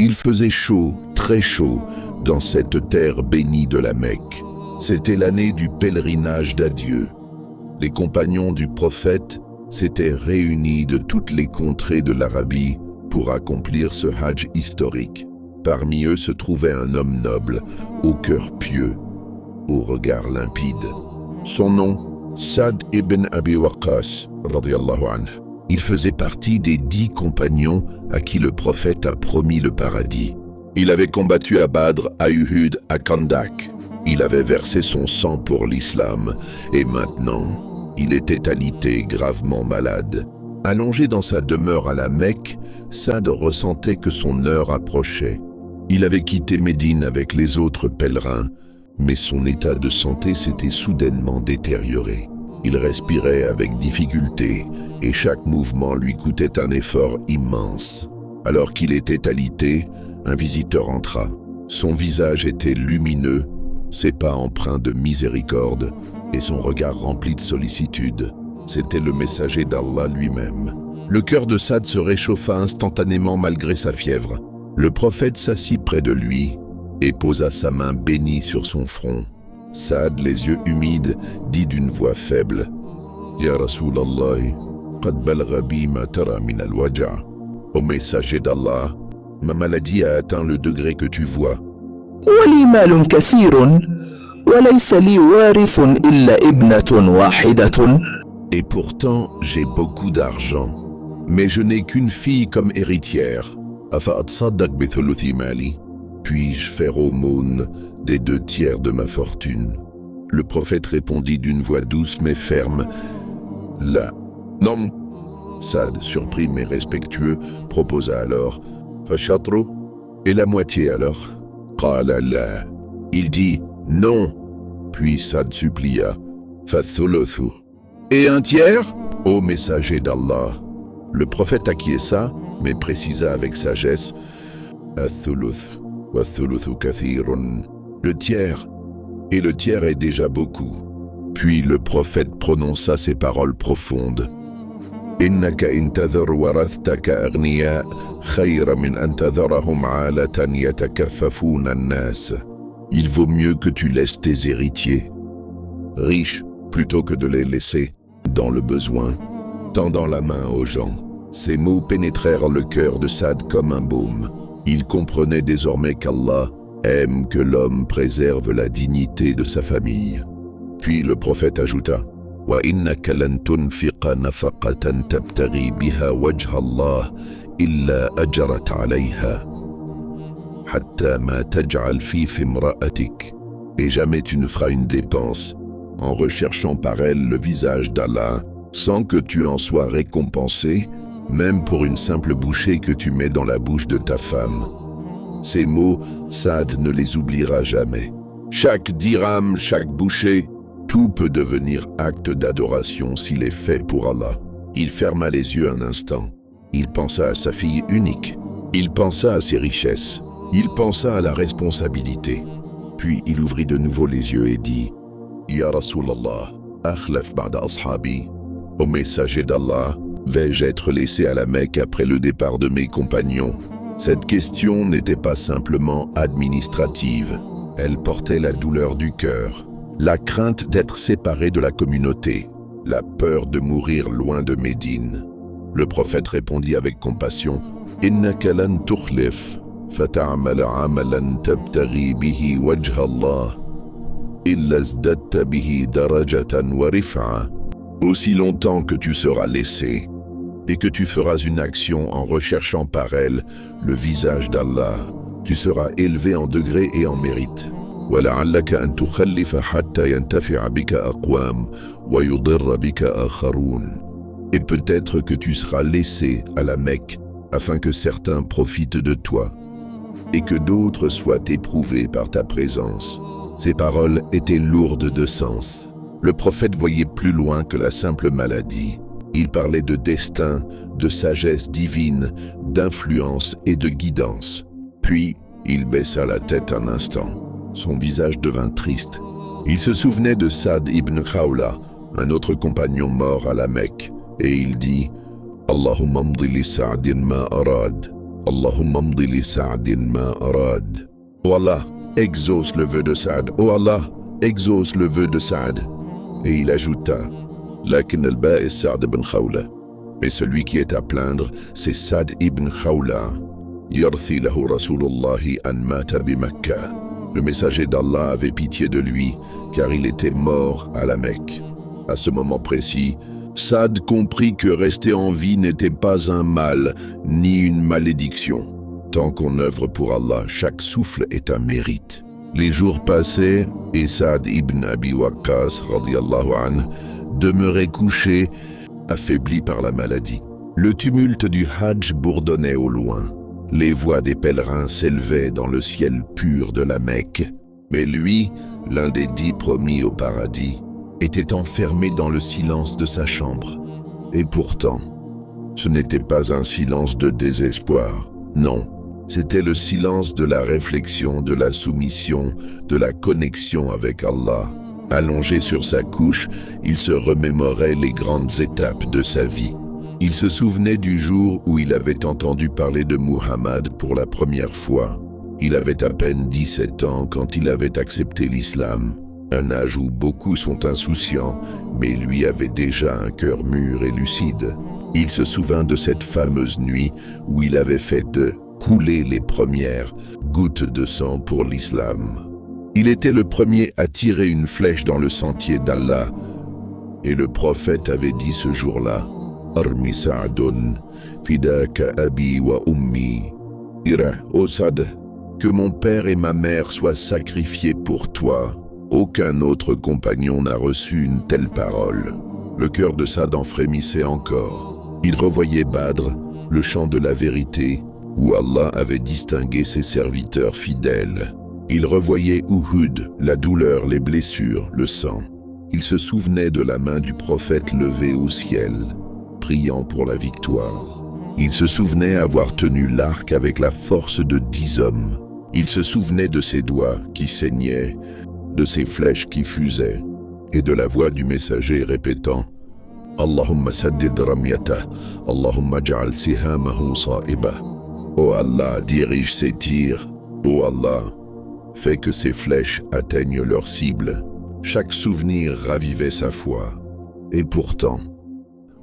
Il faisait chaud, très chaud, dans cette terre bénie de la Mecque. C'était l'année du pèlerinage d'adieu. Les compagnons du prophète s'étaient réunis de toutes les contrées de l'Arabie pour accomplir ce hajj historique. Parmi eux se trouvait un homme noble, au cœur pieux, au regard limpide. Son nom, Sa'd ibn Abi Waqqas, radiyallahu anhu. Il faisait partie des 10 compagnons à qui le prophète a promis le paradis. Il avait combattu à Badr, à Uhud, à Khandak. Il avait versé son sang pour l'islam et maintenant, il était alité, gravement malade. Allongé dans sa demeure à la Mecque, Sa'd ressentait que son heure approchait. Il avait quitté Médine avec les autres pèlerins, mais son état de santé s'était soudainement détérioré. Il respirait avec difficulté et chaque mouvement lui coûtait un effort immense. Alors qu'il était alité, un visiteur entra. Son visage était lumineux, ses pas empreints de miséricorde et son regard rempli de sollicitude. C'était le messager d'Allah lui-même. Le cœur de Sa'd se réchauffa instantanément malgré sa fièvre. Le prophète s'assit près de lui et posa sa main bénie sur son front. Sa'd, les yeux humides, dit d'une voix faible: « Ya Rasulallah, qad balagha bi ma tara min al-waja'. » Ô messager d'Allah, ma maladie a atteint le degré que tu vois. ولي مال كثير وليس لي وارث إلا ابنة واحدة. Et pourtant, j'ai beaucoup d'argent, mais je n'ai qu'une fille comme héritière. Afa atsaddaq bi thuluthi mali. Puis-je faire aumône des 2 tiers de ma fortune? Le prophète répondit d'une voix douce mais ferme: « La. Non. » Sa'd, surpris mais respectueux, proposa alors: « Fashatru. Et la moitié alors? » Qala la. Il dit: « Non. » Puis Sa'd supplia: « Fathuluthu. » Et 1 tiers? Ô messager d'Allah. Le prophète acquiesça, mais précisa avec sagesse: « Athuluth. Le tiers, et le tiers est déjà beaucoup. » Puis le prophète prononça ces paroles profondes: « Innaka intadhar warathtaka aghniya khayra min antadharahum alatan yatakaffafuna an-nas. » Il vaut mieux que tu laisses tes héritiers riches plutôt que de les laisser dans le besoin, tendant la main aux gens. Ces mots pénétrèrent le cœur de Sa'd comme un baume. Il comprenait désormais qu'Allah aime que l'homme préserve la dignité de sa famille. Puis le prophète ajouta: « Wa innaka lan tunfiqa nafaqatan tabtaghi biha wajha Allah illa ajrat alayha hatta ma taj'al fi imra'atik. » Et jamais tu ne feras une dépense en recherchant par elle le visage d'Allah sans que tu en sois récompensé, même pour une simple bouchée que tu mets dans la bouche de ta femme. Ces mots, Sa'd ne les oubliera jamais. Chaque dirham, chaque bouchée, tout peut devenir acte d'adoration s'il est fait pour Allah. Il ferma les yeux un instant. Il pensa à sa fille unique. Il pensa à ses richesses. Il pensa à la responsabilité. Puis il ouvrit de nouveau les yeux et dit: « Ya Rasulallah, akhlaf ba'da ashabi. » Ô messager d'Allah, vais-je être laissé à la Mecque après le départ de mes compagnons? Cette question n'était pas simplement administrative. Elle portait la douleur du cœur, la crainte d'être séparé de la communauté, la peur de mourir loin de Médine. Le prophète répondit avec compassion: « Innaka lan tukhlif, fata'amala amalan tabtaghi bihi wajha Allah, illa zdadta bihi darajatan wa rif'a. » Aussi longtemps que tu seras laissé, et que tu feras une action en recherchant par elle le visage d'Allah, tu seras élevé en degré et en mérite. وَلَعَلَّكَ أَن تُخَلِّفَ حَتَّى يَنْتَفِعَ بِكَ أَقْوَامٌ وَيُضِرَّ بِكَ آخَرُونَ. Et peut-être que tu seras laissé à la Mecque afin que certains profitent de toi et que d'autres soient éprouvés par ta présence. Ces paroles étaient lourdes de sens. Le prophète voyait plus loin que la simple maladie. Il parlait de destin, de sagesse divine, d'influence et de guidance. Puis, il baissa la tête un instant. Son visage devint triste. Il se souvenait de Sa'd ibn Khawla, un autre compagnon mort à la Mecque, et il dit: « Allahumma mdi li Sa'din ma arad, Allahumma mdi li Sa'din ma arad. Oh Allah, exauce le vœu de Saad. Oh Allah, exauce le vœu de Saad. Et il ajouta, Lakin al-Ba'is Sa'd ibn Khawla. Mais celui qui est à plaindre, c'est Sa'd ibn Khawla. Yarthi lahu Rasulullahi an mata bi Makkah. Le messager d'Allah avait pitié de lui, car il était mort à la Mecque. À ce moment précis, Saad comprit que rester en vie n'était pas un mal, ni une malédiction. Tant qu'on œuvre pour Allah, chaque souffle est un mérite. Les jours passaient, et Saad ibn Abi Waqqas, radiyallahu anhu, demeurait couché, affaibli par la maladie. Le tumulte du Hajj bourdonnait au loin. Les voix des pèlerins s'élevaient dans le ciel pur de la Mecque. Mais lui, l'un des 10 promis au paradis, était enfermé dans le silence de sa chambre. Et pourtant, ce n'était pas un silence de désespoir, non. C'était le silence de la réflexion, de la soumission, de la connexion avec Allah. Allongé sur sa couche, il se remémorait les grandes étapes de sa vie. Il se souvenait du jour où il avait entendu parler de Muhammad pour la première fois. Il avait à peine 17 ans quand il avait accepté l'islam, un âge où beaucoup sont insouciants, mais lui avait déjà un cœur mûr et lucide. Il se souvint de cette fameuse nuit où il avait fait couler les premières gouttes de sang pour l'islam. Il était le premier à tirer une flèche dans le sentier d'Allah, et le prophète avait dit ce jour-là, Armi Sa'dun, fidaka abi wa ummi. Ira, ô Saad, que mon père et ma mère soient sacrifiés pour toi. Aucun autre compagnon n'a reçu une telle parole. Le cœur de Saad en frémissait encore. Il revoyait Badr, le champ de la vérité, où Allah avait distingué ses serviteurs fidèles. Il revoyait Uhud, la douleur, les blessures, le sang. Il se souvenait de la main du prophète levée au ciel, priant pour la victoire. Il se souvenait avoir tenu l'arc avec la force de 10 hommes. Il se souvenait de ses doigts qui saignaient, de ses flèches qui fusaient, et de la voix du messager répétant « Allahumma saddid ramyata, Allahumma ja'al sihamahu sa'iba » « Oh Allah, dirige ses tirs. Oh Allah, fais que ses flèches atteignent leur cible. » Chaque souvenir ravivait sa foi. Et pourtant,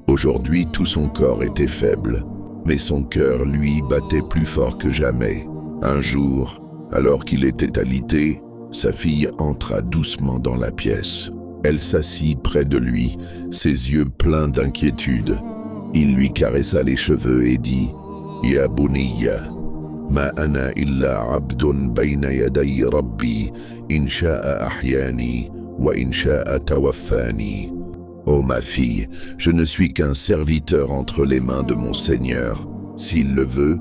aujourd'hui tout son corps était faible, mais son cœur, lui, battait plus fort que jamais. Un jour, alors qu'il était alité, sa fille entra doucement dans la pièce. Elle s'assit près de lui, ses yeux pleins d'inquiétude. Il lui caressa les cheveux et dit « Ya buniyya, ma ana illa abdun bayna yaday rabbi, in sha'a ahyani, wa in sha'a tawaffani. » Ô ma fille, je ne suis qu'un serviteur entre les mains de mon Seigneur. S'il le veut,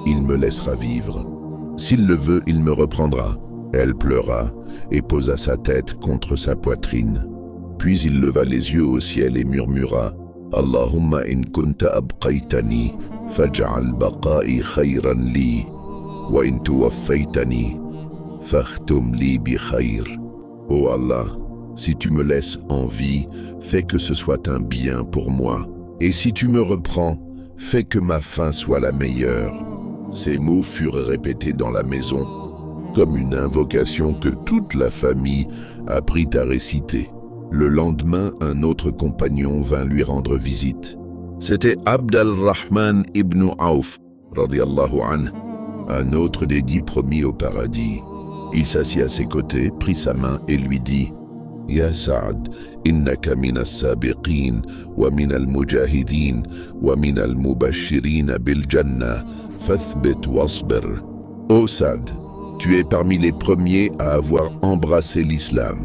il me laissera vivre. S'il le veut, il me reprendra. Elle pleura et posa sa tête contre sa poitrine. Puis il leva les yeux au ciel et murmura « Allahumma in kunta abqaytani, faj'al baqa'i khayran li, wa in tuwaffaytani, fakhtum li bi khayr. » Ô Allah, si tu me laisses en vie, fais que ce soit un bien pour moi. Et si tu me reprends, fais que ma fin soit la meilleure. Ces mots furent répétés dans la maison, comme une invocation que toute la famille apprit à réciter. Le lendemain, un autre compagnon vint lui rendre visite. C'était Abd al-Rahman ibn Auf, radiyallahu anhu, un autre des 10 promis au paradis. Il s'assit à ses côtés, prit sa main et lui dit « Ya Sa'd, innaka min as-sabiqin, wa min al-mujahidin, wa min al-mubashirin bil-jannah, fathbit wasbir. » Ô Sa'd, tu es parmi les premiers à avoir embrassé l'islam,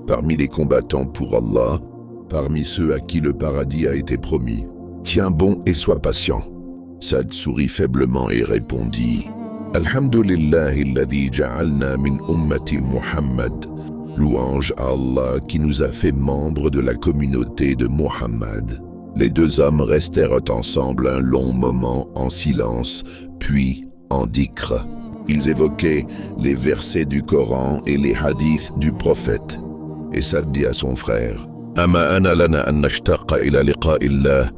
parmi les combattants pour Allah, parmi ceux à qui le paradis a été promis. Tiens bon et sois patient. Sa'd sourit faiblement et répondit « Alhamdulillahi alladhi ja'alna min ummati Muhammad. » Louange à Allah qui nous a fait membres de la communauté de Muhammad. Les deux hommes restèrent ensemble un long moment en silence, puis en dhikr. Ils évoquaient les versets du Coran et les hadiths du prophète. Et Sa'd dit à son frère « Ama ana lana an nashtaqa ila liqa'illah. »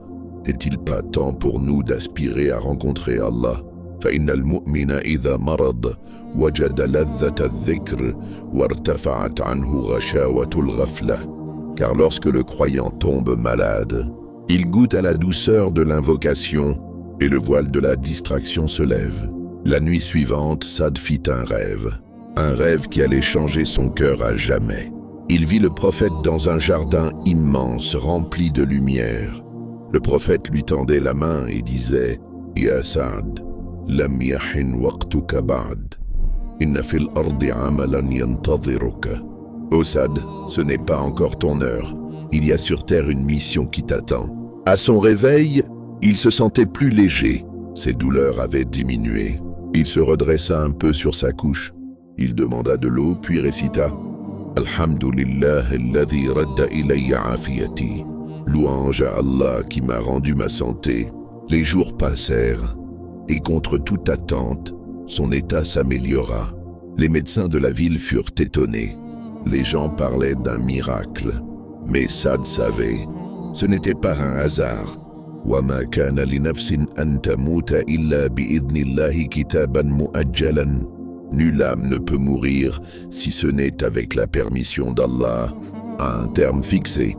N'est-il pas temps pour nous d'aspirer à rencontrer Allah? فإن المؤمن إذا مرض وجد لذة الذكر وارتفعت عنه غشاوة الغفلة. Car lorsque le croyant tombe malade, il goûte à la douceur de l'invocation et le voile de la distraction se lève. La nuit suivante, Saad fit un rêve qui allait changer son cœur à jamais. Il vit le prophète dans un jardin immense rempli de lumière. Le prophète lui tendait la main et disait « Ya Saad, lam yahin waqtuka ba'd, inna fil ardi amalan yantadhiruka » « Oh Saad, ce n'est pas encore ton heure. Il y a sur terre une mission qui t'attend. » À son réveil, il se sentait plus léger. Ses douleurs avaient diminué. Il se redressa un peu sur sa couche. Il demanda de l'eau, puis récita « Alhamdulillah alladhi radda ilayya afiyati » Louange à Allah qui m'a rendu ma santé. Les jours passèrent, et contre toute attente, son état s'améliora. Les médecins de la ville furent étonnés. Les gens parlaient d'un miracle, mais Saad savait, ce n'était pas un hasard. وَمَا كَانَ لِنَفْسٍ أَن تَمُوتَ إِلَّا بِإِذْنِ اللَّهِ كِتَابًا مُؤَجَّلًا. Nulle âme ne peut mourir si ce n'est avec la permission d'Allah, à un terme fixé.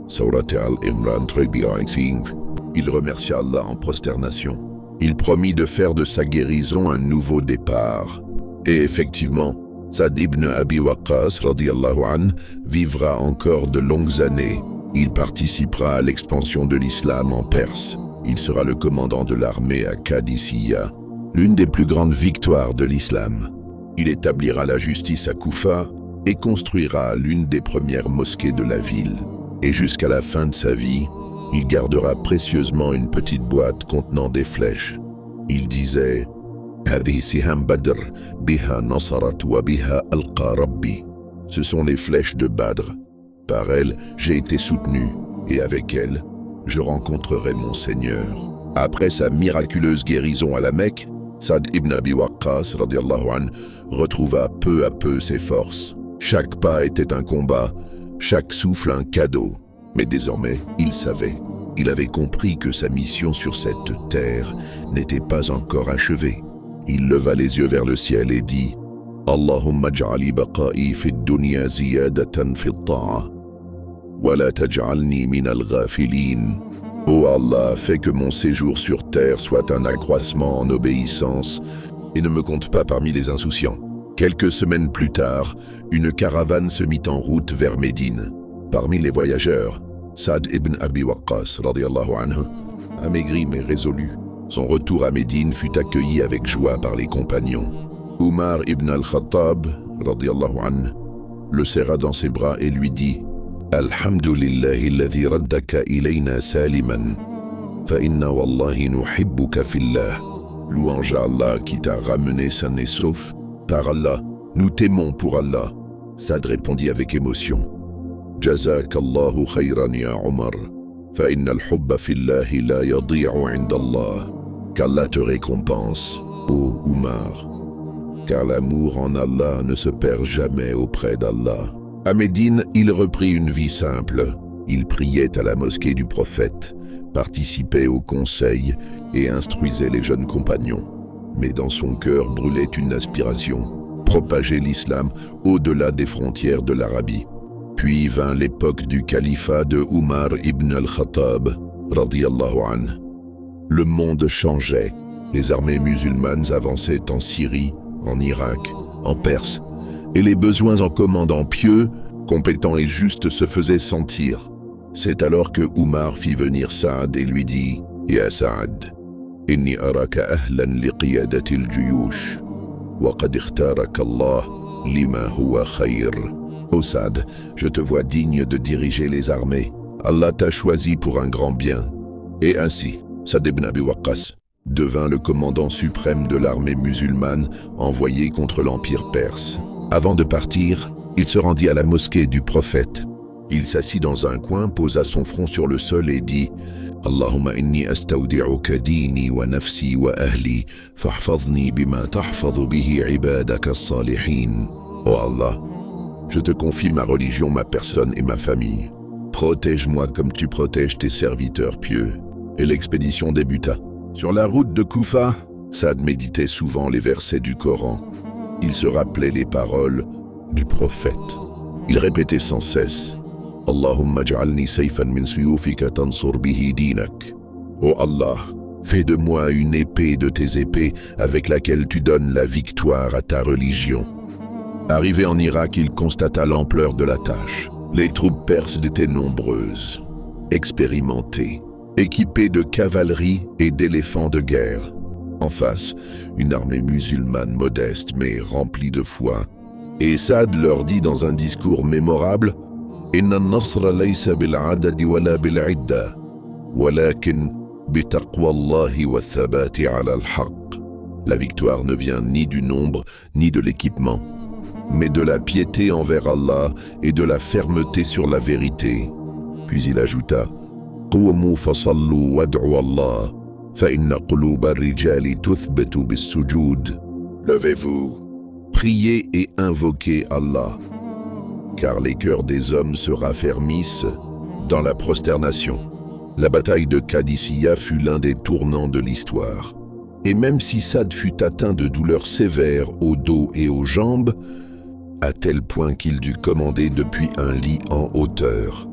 Surat Al-Imran 3:5. Il remercia Allah en prosternation. Il promit de faire de sa guérison un nouveau départ. Et effectivement, Saad ibn Abi Waqqas radiyallahu anh vivra encore de longues années. Il participera à l'expansion de l'islam en Perse. Il sera le commandant de l'armée à Qadisiyya, l'une des plus grandes victoires de l'islam. Il établira la justice à Koufa et construira l'une des premières mosquées de la ville. Et jusqu'à la fin de sa vie, il gardera précieusement une petite boîte contenant des flèches. Il disait هذه سهام بدر بها نصرت وبها ألقى ربي. Ce sont les flèches de Badr. Par elles, j'ai été soutenu, et avec elles, je rencontrerai mon Seigneur. Après sa miraculeuse guérison à la Mecque, Saad ibn Abi Waqqas radiallahu anh, retrouva peu à peu ses forces. Chaque pas était un combat, chaque souffle un cadeau. Mais désormais, il savait. Il avait compris que sa mission sur cette terre n'était pas encore achevée. Il leva les yeux vers le ciel et dit « Allahumma ja'ali baqa'i fi dunya ziyadatan fi ta'a, wa la taj'alni min al-ghafilin » Ô Allah, fais que mon séjour sur terre soit un accroissement en obéissance et ne me compte pas parmi les insouciants. Quelques semaines plus tard, une caravane se mit en route vers Médine. Parmi les voyageurs, Saad ibn Abi Waqqas radiyallahu anhu, amaigri mais résolu. Son retour à Médine fut accueilli avec joie par les compagnons. Umar ibn al-Khattab radiyallahu anhu le serra dans ses bras et lui dit « Alhamdulillahi alladhi raddaka ilayna saliman, fa inna wallahi nuhibbuka fillah » Louange à Allah qui t'a ramené sain et sauf. Par Allah, nous t'aimons pour Allah. Saad répondit avec émotion. Jazakallahu khayran ya Umar, fa inna al-hubba fillahi la yadi'u 'inda Allah. Qu'Allah te récompense, ô Umar, car l'amour en Allah ne se perd jamais auprès d'Allah. À Médine, il reprit une vie simple. Il priait à la mosquée du prophète, participait au conseil et instruisait les jeunes compagnons. Mais dans son cœur brûlait une aspiration, propager l'islam au-delà des frontières de l'Arabie. Puis vint l'époque du califat de Umar ibn al-Khattab, radiyallahu anhu. Le monde changeait. Les armées musulmanes avançaient en Syrie, en Irak, en Perse, et les besoins en commandants pieux, compétents et justes se faisaient sentir. C'est alors que Umar fit venir Saad et lui dit « Ya Saad, inni araka ahlan liqiyadati al-juyush, wa qad ikhtaraka Allah lima huwa khayr. » Ô Saad, je te vois digne de diriger les armées. Allah t'a choisi pour un grand bien. Et ainsi, Saad ibn Abi Waqqas devint le commandant suprême de l'armée musulmane envoyée contre l'empire perse. Avant de partir, il se rendit à la mosquée du prophète. Il s'assit dans un coin, posa son front sur le sol et dit « Allahumma inni astawdi'uka dini wa nafsi wa ahli, fahfazni bima tahfadhu bihi ibadaka as-salihin. » Oh Allah, je te confie ma religion, ma personne et ma famille. Protège-moi comme tu protèges tes serviteurs pieux. Et l'expédition débuta. Sur la route de Koufa, Saad méditait souvent les versets du Coran. Il se rappelait les paroles du prophète. Il répétait sans cesse « Allahumma ja'alni sayfan min suyufika tansur bihi dinak » « Oh Allah, fais de moi une épée de tes épées avec laquelle tu donnes la victoire à ta religion. » Arrivé en Irak, il constata l'ampleur de la tâche. Les troupes perses étaient nombreuses, expérimentées, équipées de cavalerie et d'éléphants de guerre. En face, une armée musulmane modeste mais remplie de foi. Et Saad leur dit dans un discours mémorable « Inna an-nasra laysa bil-'adadi wala bil-'idda, walakin bitaqwa Allahi wa thabati 'ala al-haqq » La victoire ne vient ni du nombre ni de l'équipement, mais de la piété envers Allah et de la fermeté sur la vérité. Puis il ajouta « Qumu fasallu wad'u Allah, fa inna quluba ar-rijali tuthbitu bis-sujud » Levez-vous, priez et invoquez Allah, car les cœurs des hommes se raffermissent dans la prosternation. La bataille de Qadisiyah fut l'un des tournants de l'histoire. Et même si Saad fut atteint de douleurs sévères au dos et aux jambes, à tel point qu'il dut commander depuis un lit en hauteur,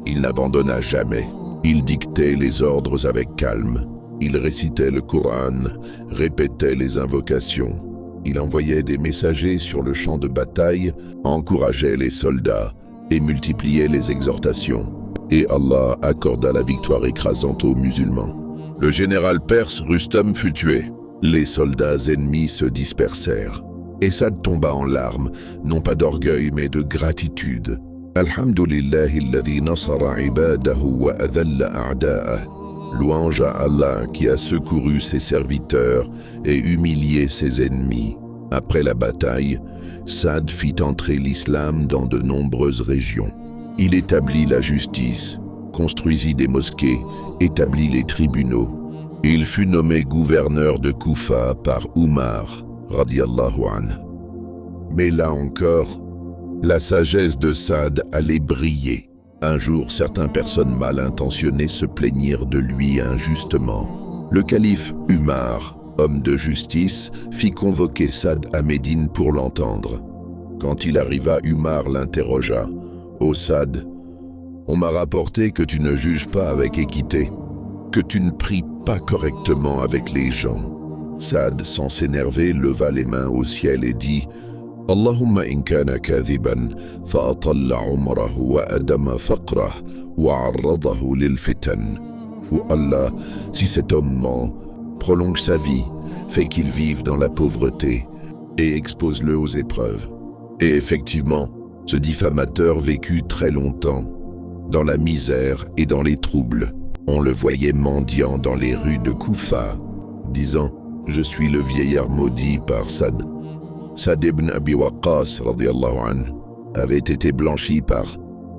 il n'abandonna jamais. Il dictait les ordres avec calme. Il récitait le Coran, répétait les invocations. Il envoyait des messagers sur le champ de bataille, encourageait les soldats et multipliait les exhortations. Et Allah accorda la victoire écrasante aux musulmans. Le général perse Rustam fut tué. Les soldats ennemis se dispersèrent. Et Saad tomba en larmes, non pas d'orgueil mais de gratitude. Alhamdulillahi alladhi nasara ibadahu wa adhalla a'da'ah. Louange à Allah qui a secouru ses serviteurs et humilié ses ennemis. Après la bataille, Saad fit entrer l'islam dans de nombreuses régions. Il établit la justice, construisit des mosquées, établit les tribunaux. Il fut nommé gouverneur de Koufa par Umar, radiyallahu anhu. Mais là encore, la sagesse de Saad allait briller. Un jour, certaines personnes mal intentionnées se plaignirent de lui injustement. Le calife Umar, homme de justice, fit convoquer Saad à Médine pour l'entendre. Quand il arriva, Umar l'interrogea. « Ô Saad, on m'a rapporté que tu ne juges pas avec équité, que tu ne pries pas correctement avec les gens. » Saad, sans s'énerver, leva les mains au ciel et dit « Allahumma in kana kadhiban fa'atalla umrahu wa adama faqrah wa arradahu lil fitan. » Ou Allah, si cet homme ment, prolonge sa vie, fait qu'il vive dans la pauvreté et expose-le aux épreuves. Et effectivement, ce diffamateur vécut très longtemps, dans la misère et dans les troubles. On le voyait mendiant dans les rues de Koufa, disant « Je suis le vieillard maudit par Saad. » Saad ibn Abi Waqqas, radiyallahu anhu, avait été blanchi par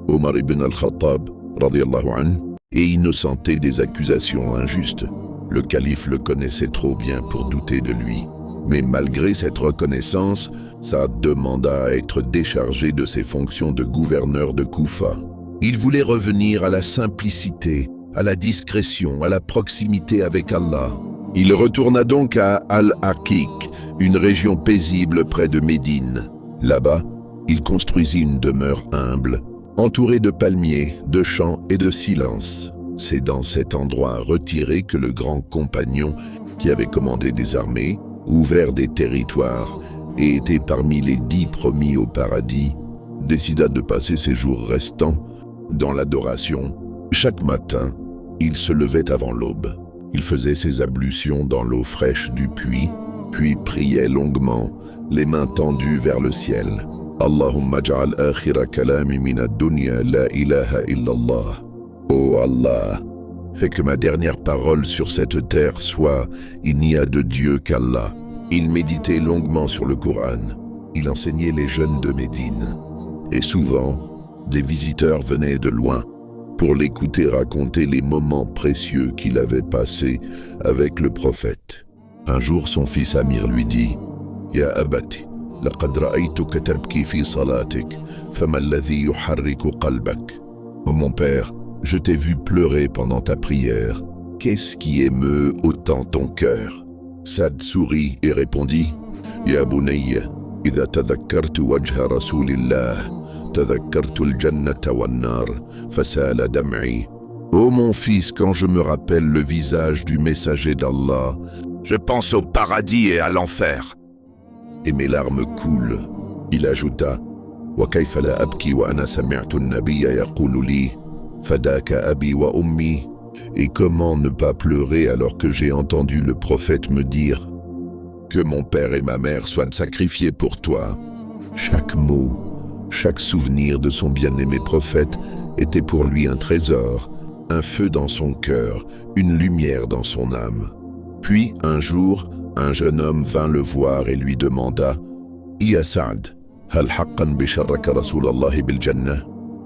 Omar ibn al-Khattab, radiyallahu anhu, et innocenté des accusations injustes. Le calife le connaissait trop bien pour douter de lui. Mais malgré cette reconnaissance, Saad demanda à être déchargé de ses fonctions de gouverneur de Koufa. Il voulait revenir à la simplicité, à la discrétion, à la proximité avec Allah. Il retourna donc à Al-Aqiq, une région paisible près de Médine. Là-bas, il construisit une demeure humble, entourée de palmiers, de champs et de silence. C'est dans cet endroit retiré que le grand compagnon, qui avait commandé des armées, ouvert des territoires et était parmi les 10 promis au paradis, décida de passer ses jours restants dans l'adoration. Chaque matin, il se levait avant l'aube. Il faisait ses ablutions dans l'eau fraîche du puits, puis priait longuement, les mains tendues vers le ciel. Allahumma ja'al akhira kalami min ad-dunya la ilaha illallah. Oh Allah, fais que ma dernière parole sur cette terre soit « Il n'y a de Dieu qu'Allah ». Il méditait longuement sur le Coran. Il enseignait les jeunes de Médine. Et souvent, des visiteurs venaient de loin pour l'écouter raconter les moments précieux qu'il avait passés avec le prophète. Un jour, son fils Amir lui dit « Ya abati, laqad ra'aytuka tabki fi salatik, fama alladhi yuharriku qalbak » Oh mon père, je t'ai vu pleurer pendant ta prière. Qu'est-ce qui émeut autant ton cœur? Saad sourit et répondit « Ya bunayya, idha tadhakkartu wajha rasulillah, tadhakkartu al-jannata wan-nar, fasala dam'i » Ô mon fils, quand je me rappelle le visage du messager d'Allah, je pense au paradis et à l'enfer. Et mes larmes coulent. Il ajouta wa kayfa la abki wa ana sami'tu an-nabiyya yaqulu li fadaka abi wa ummi. Et comment ne pas pleurer alors que j'ai entendu le prophète me dire que mon père et ma mère soient sacrifiés pour toi. Chaque mot, chaque souvenir de son bien-aimé prophète était pour lui un trésor, un feu dans son cœur, une lumière dans son âme. Puis, un jour, un jeune homme vint le voir et lui demanda « Ya Saad, hal haqqan bisharraka Rasulallah bil Jannah »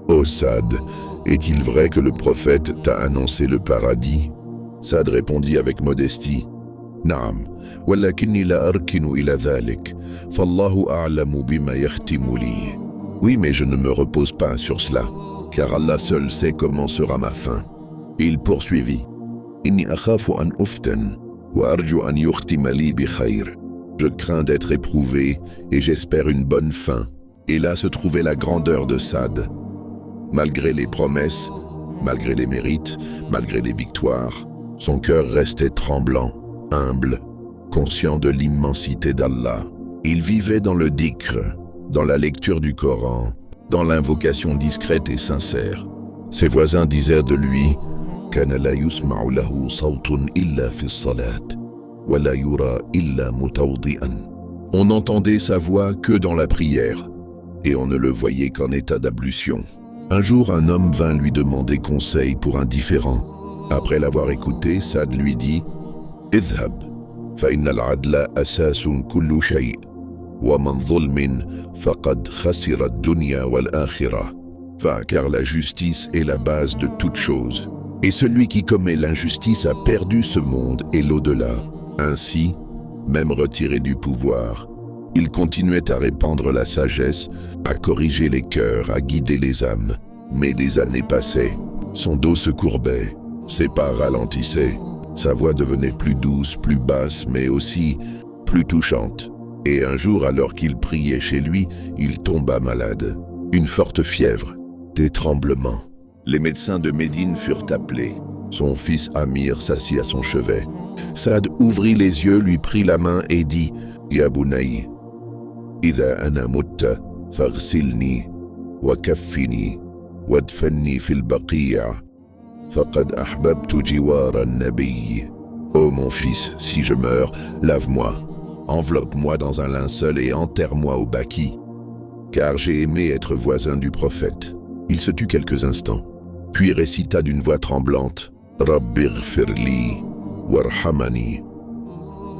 Ô Saad, est-il vrai que le prophète t'a annoncé le paradis? Saad répondit avec modestie « Naam, walakinni la arkinu ila dhalik, fallahu a'lamu bima yakhtimu li. » Oui, mais je ne me repose pas sur cela, car Allah seul sait comment sera ma fin. Il poursuivit « Inni akhafu an uftan, wa arju an yukhtima li bi khayr. » Je crains d'être éprouvé et j'espère une bonne fin. Et là se trouvait la grandeur de Saad. Malgré les promesses, malgré les mérites, malgré les victoires, son cœur restait tremblant, humble, conscient de l'immensité d'Allah. Il vivait dans le dhikr, dans la lecture du Coran, dans l'invocation discrète et sincère. Ses voisins disaient de lui « Kana la yusma'u lahu sawtun illa fi s-salat, wa la yura illa mutawdi'an » On n'entendait sa voix que dans la prière, et on ne le voyait qu'en état d'ablution. Un jour, un homme vint lui demander conseil pour un différend. Après l'avoir écouté, Saad lui dit « Idhab, fa inna al-adla asasun kullu shay', wa man zulmin faqad khasira ad-dunya wal-akhirah. » Va, car la justice est la base de toute chose. Et celui qui commet l'injustice a perdu ce monde et l'au-delà. Ainsi, même retiré du pouvoir, il continuait à répandre la sagesse, à corriger les cœurs, à guider les âmes. Mais les années passaient, son dos se courbait, ses pas ralentissaient, sa voix devenait plus douce, plus basse, mais aussi plus touchante. Et un jour, alors qu'il priait chez lui, il tomba malade. Une forte fièvre, des tremblements. Les médecins de Médine furent appelés. Son fils Amir s'assit à son chevet. Saad ouvrit les yeux, lui prit la main et dit « Ya bunay, idha ana mutta, faghsilni, wa kaffini, wadfanni fil baqiya, faqad ahbabtu jiwara an-nabiy. » Ô mon fils, si je meurs, lave-moi, enveloppe-moi dans un linceul et enterre-moi au baqi, car j'ai aimé être voisin du prophète. Il se tut quelques instants, puis récita d'une voix tremblante « Rabbi ighfirli, warhamani,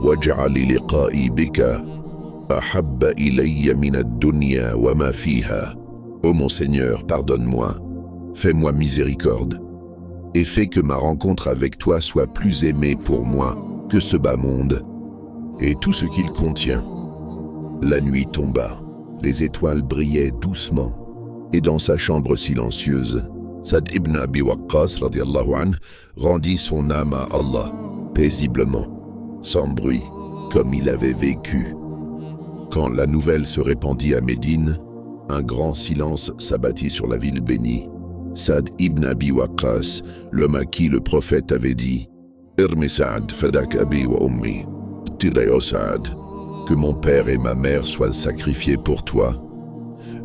waj'ali liqa'i bika, ahabba ilayya min ad-dunya wa ma fiha. » Ô mon Seigneur, pardonne-moi, fais-moi miséricorde, et fais que ma rencontre avec toi soit plus aimée pour moi que ce bas monde et tout ce qu'il contient. La nuit tomba, les étoiles brillaient doucement, et dans sa chambre silencieuse, Saad ibn Abi Waqqas radiallahu anh rendit son âme à Allah, paisiblement, sans bruit, comme il avait vécu. Quand la nouvelle se répandit à Médine, un grand silence s'abattit sur la ville bénie. Saad ibn Abi Waqqas, l'homme à qui le prophète avait dit « Irmi Saad fadak abi wa ummi, tirez au Saad, que mon père et ma mère soient sacrifiés pour toi »,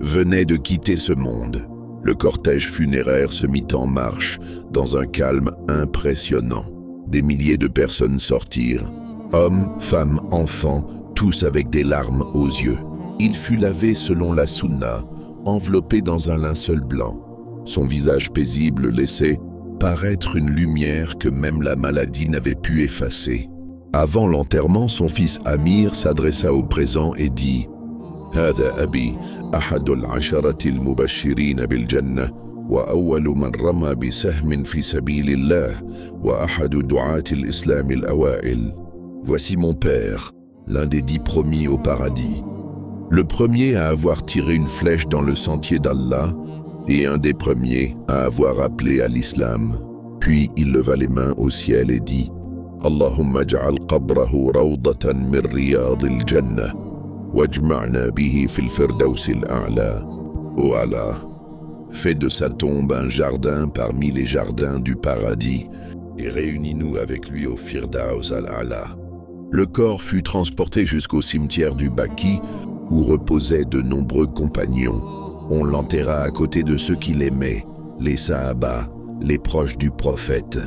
venait de quitter ce monde. Le cortège funéraire se mit en marche dans un calme impressionnant. Des milliers de personnes sortirent, hommes, femmes, enfants, tous avec des larmes aux yeux. Il fut lavé selon la sunna, enveloppé dans un linceul blanc. Son visage paisible laissait paraître une lumière que même la maladie n'avait pu effacer. Avant l'enterrement, son fils Amir s'adressa au présent et dit « Hada abi, ahadul asharatil mubashirin bil jannah, wa awwalu man rama bi sahmin fi sabilillah, wa ahadu du'atil islam al awail. » Voici mon père, l'un des 10 promis au paradis. Le premier à avoir tiré une flèche dans le sentier d'Allah et un des premiers à avoir appelé à l'islam. Puis il leva les mains au ciel et dit « Allahumma ij'al qabrahu rawdatan min riyadil jannah wajma'na bihi fil firdawsil a'la. Ô Allah, fais de sa tombe un jardin parmi les jardins du paradis et réunis-nous avec lui au Firdaus al-A'la. Le corps fut transporté jusqu'au cimetière du Baqi où reposaient de nombreux compagnons. On l'enterra à côté de ceux qui l'aimaient, les Sahaba, les proches du prophète.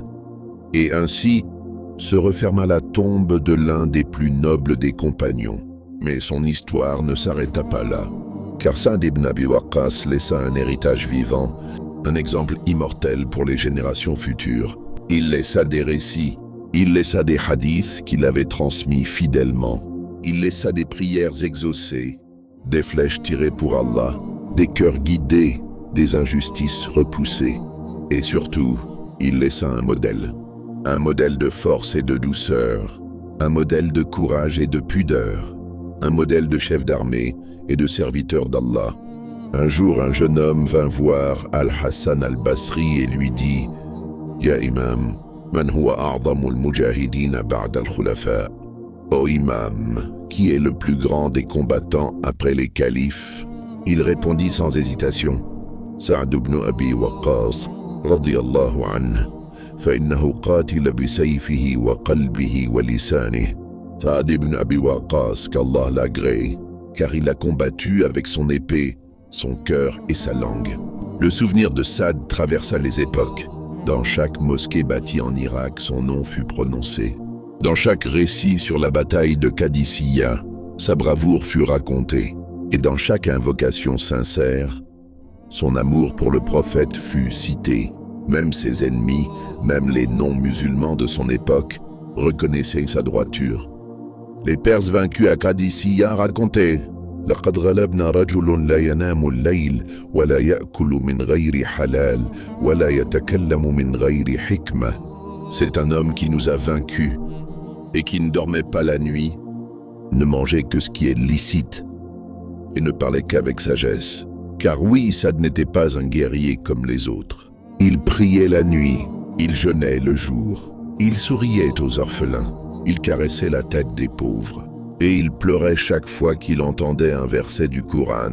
Et ainsi se referma la tombe de l'un des plus nobles des compagnons. Mais son histoire ne s'arrêta pas là, car Saad ibn Abi Waqqas laissa un héritage vivant, un exemple immortel pour les générations futures. Il laissa des récits, il laissa des hadiths qu'il avait transmis fidèlement. Il laissa des prières exaucées, des flèches tirées pour Allah, des cœurs guidés, des injustices repoussées. Et surtout, il laissa un modèle de force et de douceur, un modèle de courage et de pudeur, un modèle de chef d'armée et de serviteur d'Allah. Un jour, un jeune homme vint voir Al-Hassan al-Basri et lui dit « Ya Imam, man huwa a'zamul mujahidina ba'da al-khulafa » Ô Imam, qui est le plus grand des combattants après les califes? Il répondit sans hésitation « Saad ibn Abi Waqqas, radiyallahu anhu, فإنه قاتل بسيفه وقلبه ولسانه. » Saad ibn Abi Waqqas, qu'Allah l'agrée, car il a combattu avec son épée, son cœur et sa langue. Le souvenir de Saad traversa les époques. Dans chaque mosquée bâtie en Irak, son nom fut prononcé. Dans chaque récit sur la bataille de Qadisiyya, sa bravoure fut racontée. Et dans chaque invocation sincère, son amour pour le prophète fut cité. Même ses ennemis, même les non-musulmans de son époque, reconnaissaient sa droiture. Les Perses vaincus à Qadisiyya racontaient « لقد غلبنا رجل لا ينام الليل ولا يأكل من غير حلال ولا يتكلم من غير حكمة » C'est un homme qui nous a vaincus et qui ne dormait pas la nuit, ne mangeait que ce qui est licite et ne parlait qu'avec sagesse. Car oui, Saad n'était pas un guerrier comme les autres. Il priait la nuit, il jeûnait le jour, il souriait aux orphelins, il caressait la tête des pauvres. Et il pleurait chaque fois qu'il entendait un verset du Coran.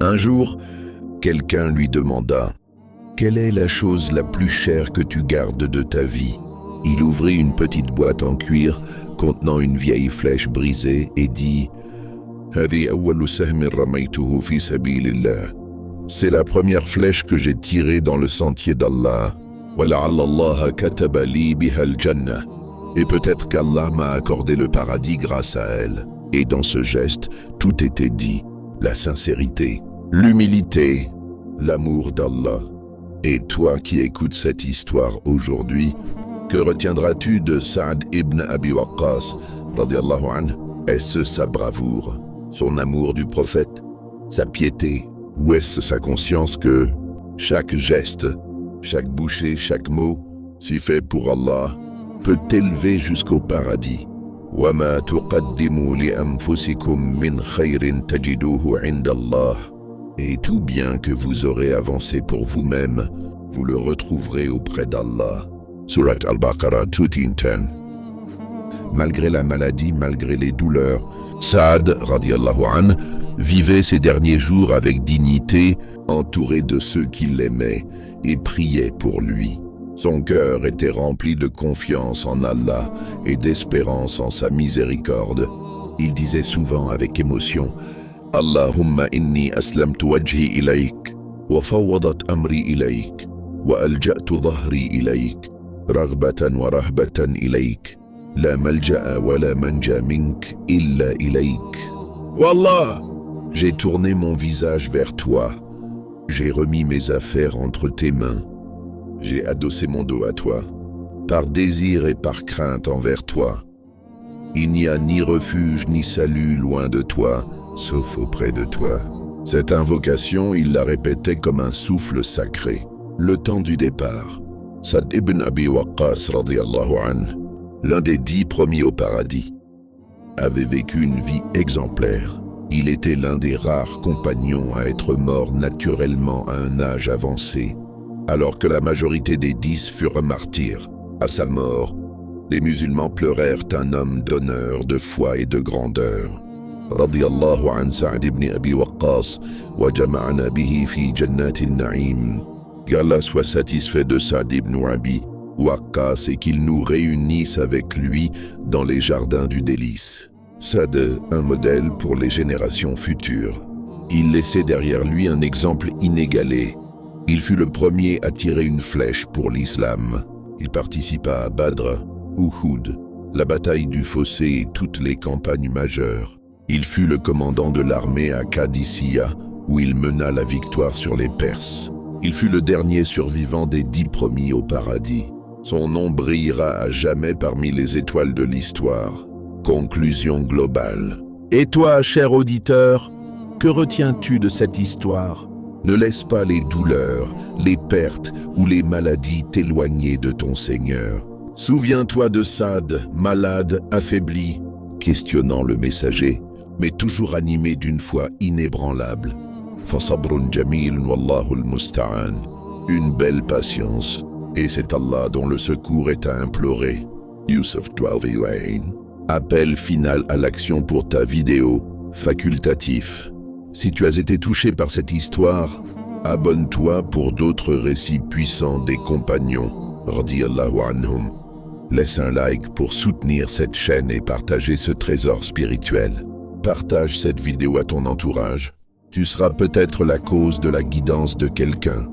Un jour, quelqu'un lui demanda « Quelle est la chose la plus chère que tu gardes de ta vie ?» Il ouvrit une petite boîte en cuir contenant une vieille flèche brisée et dit « هذه أول سهم رميته في سبيل الله. » C'est la première flèche que j'ai tirée dans le sentier d'Allah. وَلَعَلَّ اللَّهَ كَتَبَ لِي بِهَا الْجَنَّةَ. Et peut-être qu'Allah m'a accordé le paradis grâce à elle. Et dans ce geste, tout était dit. La sincérité, l'humilité, l'amour d'Allah. Et toi qui écoutes cette histoire aujourd'hui, que retiendras-tu de Saad ibn Abi Waqqas, radiyallahu anhu? Est-ce sa bravoure, son amour du prophète, sa piété? Ou est-ce sa conscience que chaque geste, chaque bouchée, chaque mot, si fait pour Allah, peut t'élever jusqu'au paradis. وَمَا تُقَدِّمُوا لِأَنفُسِكُم مِّنْ خَيْرٍ تَجِدُوهُ عِندَ اللَّهِ. Et tout bien que vous aurez avancé pour vous-même, vous le retrouverez auprès d'Allah. Surat Al-Baqarah 2:10. Malgré la maladie, malgré les douleurs, Saad, radiyallahu anhu, vivait ses derniers jours avec dignité, entouré de ceux qui l'aimaient et priaient pour lui. Son cœur était rempli de confiance en Allah et d'espérance en sa miséricorde. Il disait souvent avec émotion « Allahumma inni aslamtu wajhi ilayk, wa fawadat amri ilayk, wa alja'tu dhahri ilayk, raghbatan wa rahbatan ilayk, la malja'a wa la manja mink illa ilayk. » Wallah, j'ai tourné mon visage vers toi, j'ai remis mes affaires entre tes mains. J'ai adossé mon dos à toi, par désir et par crainte envers toi. Il n'y a ni refuge ni salut loin de toi, sauf auprès de toi. Cette invocation, il la répétait comme un souffle sacré. Le temps du départ. Saad ibn Abi Waqqas, radiyallahu anhu, l'un des 10 premiers au paradis, avait vécu une vie exemplaire. Il était l'un des rares compagnons à être mort naturellement à un âge avancé. Alors que la majorité des 10 furent martyrs. À sa mort, Les musulmans pleurèrent un homme d'honneur, de foi et de grandeur. Radiyallahu an Sa'd ibn Abi Waqqas wa jama'na bihi fi jannatin na'im. Qu'Allah soit satisfait de Sa'd ibn Abi Waqqas et qu'il nous réunisse avec lui dans les jardins du délice. Sa'd, un modèle pour les générations futures. Il laissait derrière lui un exemple inégalé. Il fut le premier à tirer une flèche pour l'islam. Il participa à Badr, Uhud, la bataille du Fossé et toutes les campagnes majeures. Il fut le commandant de l'armée à Qadisiyah, où il mena la victoire sur les Perses. Il fut le dernier survivant des 10 promis au paradis. Son nom brillera à jamais parmi les étoiles de l'histoire. Conclusion globale. Et toi, cher auditeur, que retiens-tu de cette histoire? Ne laisse pas les douleurs, les pertes ou les maladies t'éloigner de ton Seigneur. Souviens-toi de Sa'd, malade, affaibli, questionnant le messager, mais toujours animé d'une foi inébranlable. Fasabrun jamil wallahu al-musta'an. Une belle patience, et c'est Allah dont le secours est à implorer. Yusuf 12:1. Appel final à l'action pour ta vidéo, facultatif. Si tu as été touché par cette histoire, abonne-toi pour d'autres récits puissants des compagnons. Radiyallahu anhum. Laisse un like pour soutenir cette chaîne et partager ce trésor spirituel. Partage cette vidéo à ton entourage. Tu seras peut-être la cause de la guidance de quelqu'un.